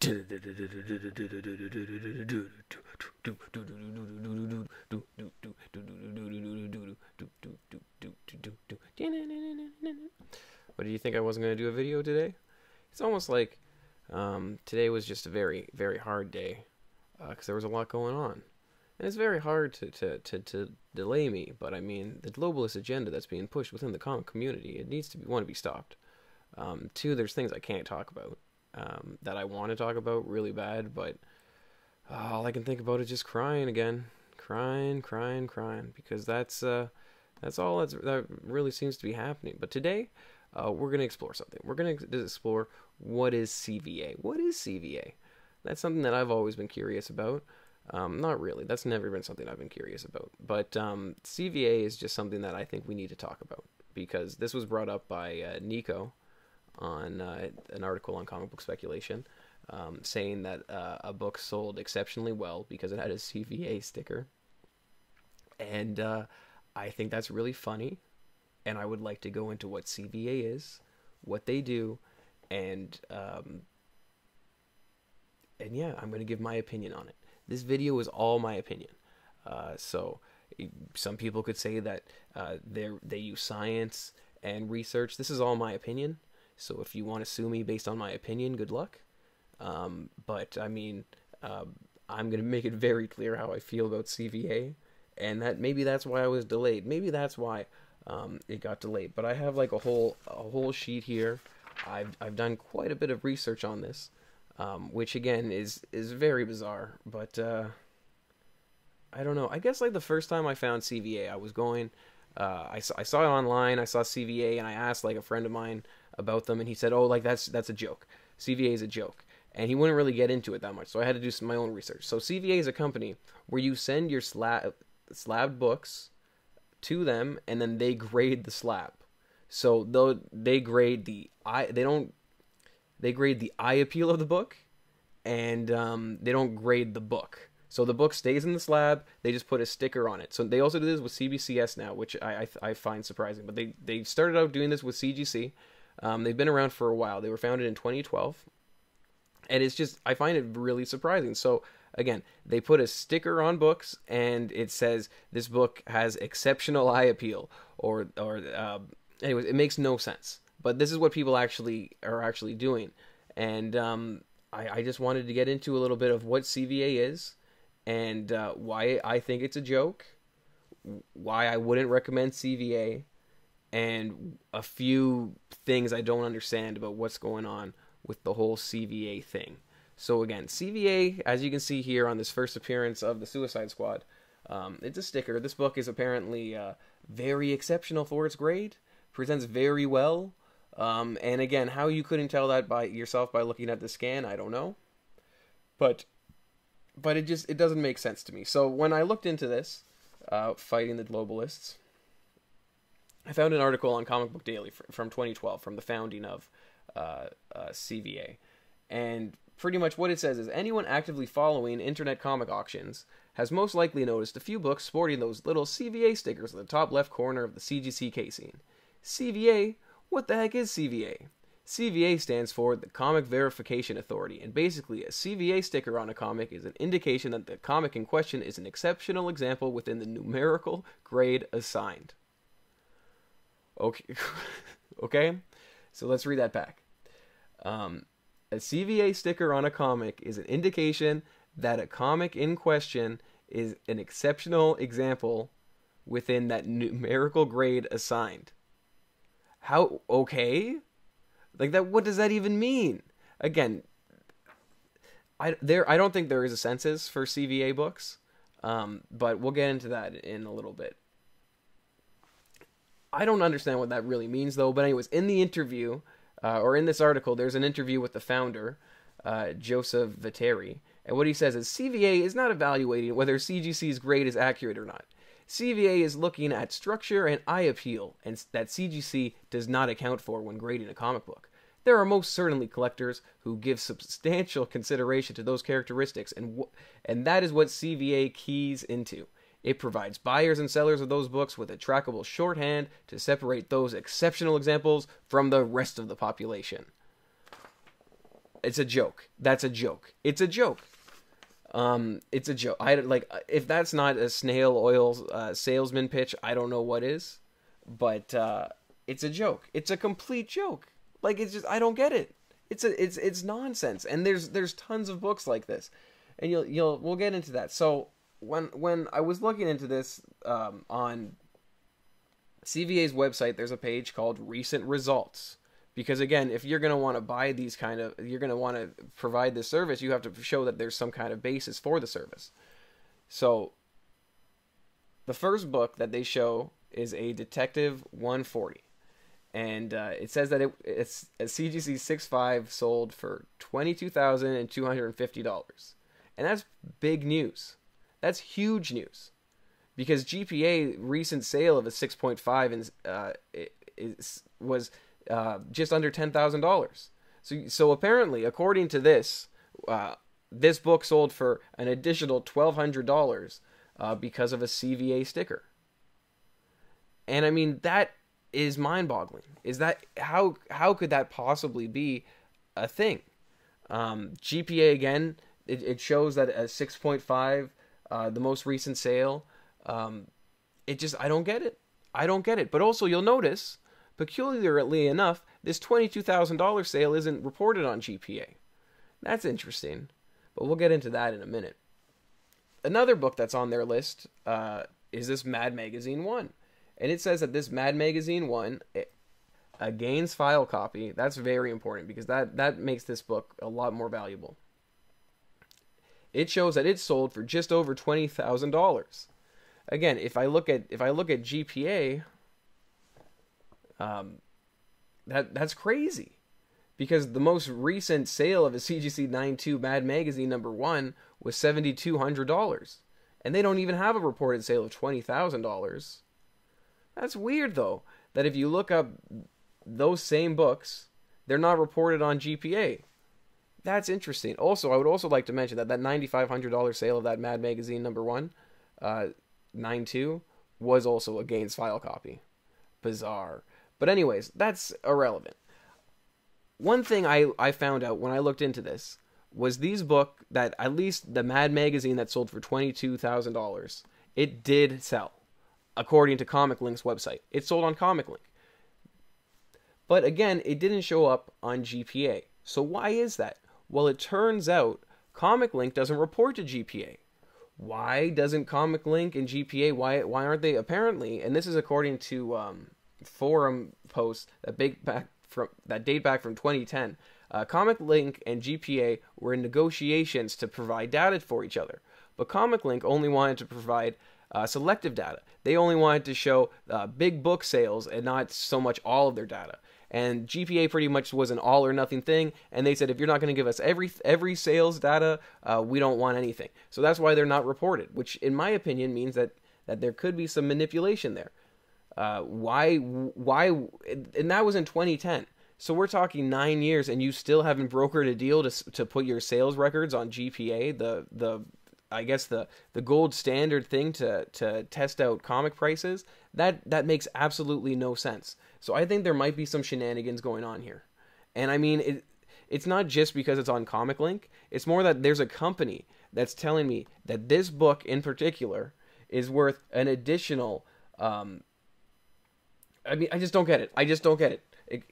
What, do you think I wasn't going to do a video today? It's almost like today was just a very, very hard day because there was a lot going on. And it's very hard to delay me, but I mean, the globalist agenda that's being pushed within the comic community, it needs to be, one, to be stopped. Two, there's things I can't talk about that I want to talk about really bad, but all I can think about is just crying again. Crying, because that's all that really seems to be happening. But today, we're going to explore something. We're going to explore what is CVA. What is CVA? That's something that I've always been curious about. Not really. That's never been something I've been curious about. But CVA is just something that I think we need to talk about, because this was brought up by Nico on an article on comic book speculation, saying that a book sold exceptionally well because it had a CVA sticker. And I think that's really funny. And I would like to go into what CVA is, what they do, and yeah, I'm going to give my opinion on it. This video is all my opinion. So some people could say that they use science and research. This is all my opinion. So if you want to sue me based on my opinion, good luck. But I mean, I'm going to make it very clear how I feel about CVA, and that maybe that's why I was delayed. Maybe that's why it got delayed. But I have like a whole sheet here. I've done quite a bit of research on this, which again is very bizarre. But I don't know. I guess like the first time I found CVA, I was going. I saw it online. I saw CVA, and I asked like a friend of mine about them, and he said, "Oh, like that's a joke. CVA is a joke." And he wouldn't really get into it that much, so I had to do my own research. So CVA is a company where you send your slabbed books to them, and then they grade the slab. So they grade the they grade the eye appeal of the book, and they don't grade the book. So the book stays in the slab. They just put a sticker on it. So they also do this with CBCS now, which I find surprising. But they started out doing this with CGC. They've been around for a while. They were founded in 2012. And it's just, I find it really surprising. So again, they put a sticker on books, and it says this book has exceptional eye appeal, or anyways, it makes no sense. But this is what people are actually doing. And I just wanted to get into a little bit of what CVA is, and why I think it's a joke, why I wouldn't recommend CVA, and a few things I don't understand about what's going on with the whole CVA thing. So again, CVA, as you can see here on this first appearance of the Suicide Squad, it's a sticker. This book is apparently very exceptional for its grade, presents very well, and again, how you couldn't tell that by yourself by looking at the scan, I don't know. But it doesn't make sense to me. So when I looked into this, fighting the globalists, I found an article on Comic Book Daily from 2012, from the founding of CVA. And pretty much what it says is, anyone actively following internet comic auctions has most likely noticed a few books sporting those little CVA stickers in the top left corner of the CGC casing. CVA? What the heck is CVA? CVA stands for the Comic Verification Authority, and basically a CVA sticker on a comic is an indication that the comic in question is an exceptional example within the numerical grade assigned. Okay, okay? So let's read that back. A CVA sticker on a comic is an indication that a comic in question is an exceptional example within that numerical grade assigned. How? Okay? Like that? What does that even mean? Again, I don't think there is a census for CVA books, but we'll get into that in a little bit. I don't understand what that really means, though. But anyways, in the interview, or in this article, there's an interview with the founder, Joseph Viteri, and what he says is CVA is not evaluating whether CGC's grade is accurate or not. CVA is looking at structure and eye appeal, and that CGC does not account for when grading a comic book. There are most certainly collectors who give substantial consideration to those characteristics, and that is what CVA keys into. It provides buyers and sellers of those books with a trackable shorthand to separate those exceptional examples from the rest of the population. It's a joke. That's a joke. It's a joke. It's a joke. I like if that's not a snail oil salesman pitch, I don't know what is. But it's a joke. It's a complete joke. Like it's just I don't get it. It's nonsense. And there's tons of books like this, and we'll get into that. So when I was looking into this on CVA's website, there's a page called Recent Results. Because again, if you're going to want to buy these you're going to want to provide this service, you have to show that there's some kind of basis for the service. So the first book that they show is a Detective 140. And it says that it's a CGC 6.5 sold for $22,250. And that's big news. That's huge news. Because GPA recent sale of a 6.5 was just under $10,000. So apparently, according to this, this book sold for an additional $1,200 because of a CVA sticker. And I mean, that is mind-boggling. Is that how could that possibly be a thing? GPA again, it shows that a 6.5, the most recent sale. I don't get it. I don't get it. But also, you'll notice, peculiarly enough, this $22,000 sale isn't reported on GPA. That's interesting, but we'll get into that in a minute. Another book that's on their list is this Mad Magazine 1. And it says that this Mad Magazine 1, a Gaines file copy, that's very important because that makes this book a lot more valuable. It shows that it sold for just over $20,000. Again, if I look at GPA, that's crazy, because the most recent sale of a CGC 9.2 Mad Magazine number 1 was $7,200, and they don't even have a reported sale of $20,000. That's weird though, that if you look up those same books, they're not reported on GPA. That's interesting. Also, I would also like to mention that $9,500 sale of that Mad Magazine number 1, 9.2, was also a Gaines file copy. Bizarre. But anyways, that's irrelevant. One thing I found out when I looked into this was these book that at least the Mad Magazine that sold for $22,000, it did sell, according to Comic Link's website. It sold on Comic Link. But again, it didn't show up on GPA. So why is that? Well, it turns out Comic Link doesn't report to GPA. Why doesn't Comic Link and GPA, why aren't they? Apparently, and this is according to forum posts that date back from 2010, Comic Link and GPA were in negotiations to provide data for each other. But Comic Link only wanted to provide selective data. They only wanted to show big book sales and not so much all of their data. And GPA pretty much was an all or nothing thing, and they said if you're not going to give us every sales data, we don't want anything. So that's why they're not reported, which in my opinion means that there could be some manipulation there. Why? And that was in 2010. So we're talking 9 years, and you still haven't brokered a deal to put your sales records on GPA, I guess the gold standard thing to test out comic prices. That makes absolutely no sense. So I think there might be some shenanigans going on here. And I mean, it's not just because it's on Comic Link. It's more that there's a company that's telling me that this book in particular is worth an additional I mean, I just don't get it.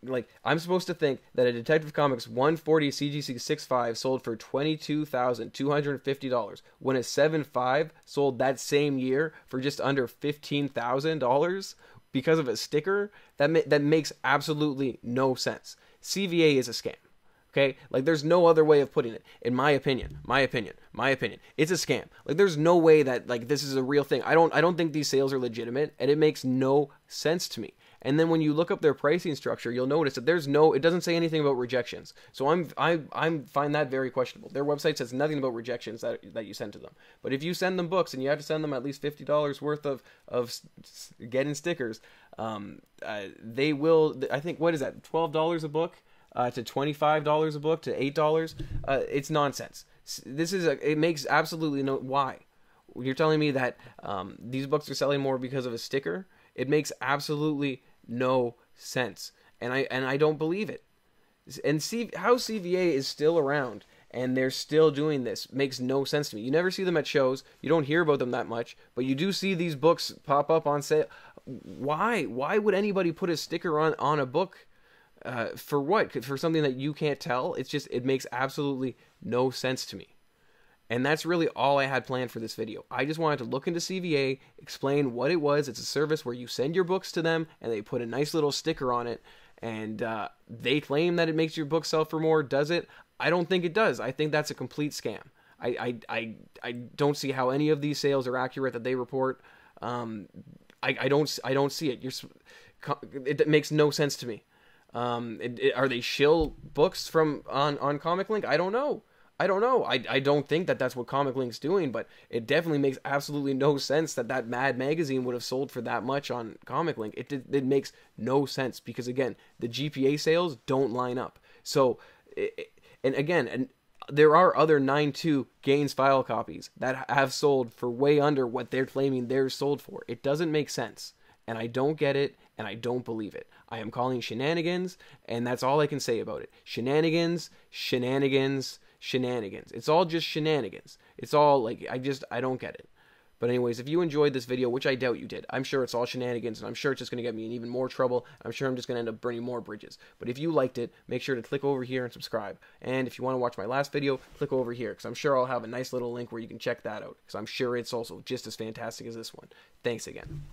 Like, I'm supposed to think that a Detective Comics 140 CGC 6.5 sold for $22,250 when a 7.5 sold that same year for just under $15,000 because of a sticker. That makes absolutely no sense. CVA is a scam. Okay? Like, there's no other way of putting it. In my opinion. It's a scam. Like, there's no way that, like, this is a real thing. I don't think these sales are legitimate, and it makes no sense to me. And then when you look up their pricing structure, you'll notice that it doesn't say anything about rejections. So I find that very questionable. Their website says nothing about rejections that you send to them. But if you send them books and you have to send them at least $50 worth of getting stickers, they will, I think, what is that, $12 a book? To $25 a book, to $8, it's nonsense. It makes absolutely no, why? You're telling me that these books are selling more because of a sticker? It makes absolutely no sense, and I don't believe it. And see how CVA is still around and they're still doing this makes no sense to me. You never see them at shows. You don't hear about them that much, but you do see these books pop up on sale. Why? Why would anybody put a sticker on a book? For what? For something that you can't tell? It makes absolutely no sense to me. And that's really all I had planned for this video. I just wanted to look into CVA, explain what it was. It's a service where you send your books to them and they put a nice little sticker on it. And they claim that it makes your book sell for more. Does it? I don't think it does. I think that's a complete scam. I don't see how any of these sales are accurate that they report. I don't see it. It makes no sense to me. Are they shill books from on Comic Link? I don't know. I don't think that that's what Comic Link's doing, but it definitely makes absolutely no sense that Mad magazine would have sold for that much on Comic Link. It makes no sense because, again, the GPA sales don't line up. So, and there are other 9.2 Gaines file copies that have sold for way under what they're claiming they're sold for. It doesn't make sense, and I don't get it, and I don't believe it. I am calling shenanigans, and that's all I can say about it. Shenanigans. It's all just shenanigans. It's all like, I don't get it. But anyways, if you enjoyed this video, which I doubt you did, I'm sure it's all shenanigans, and I'm sure it's just going to get me in even more trouble. I'm sure I'm just going to end up burning more bridges. But if you liked it, make sure to click over here and subscribe. And if you want to watch my last video, click over here, because I'm sure I'll have a nice little link where you can check that out, because I'm sure it's also just as fantastic as this one. Thanks again.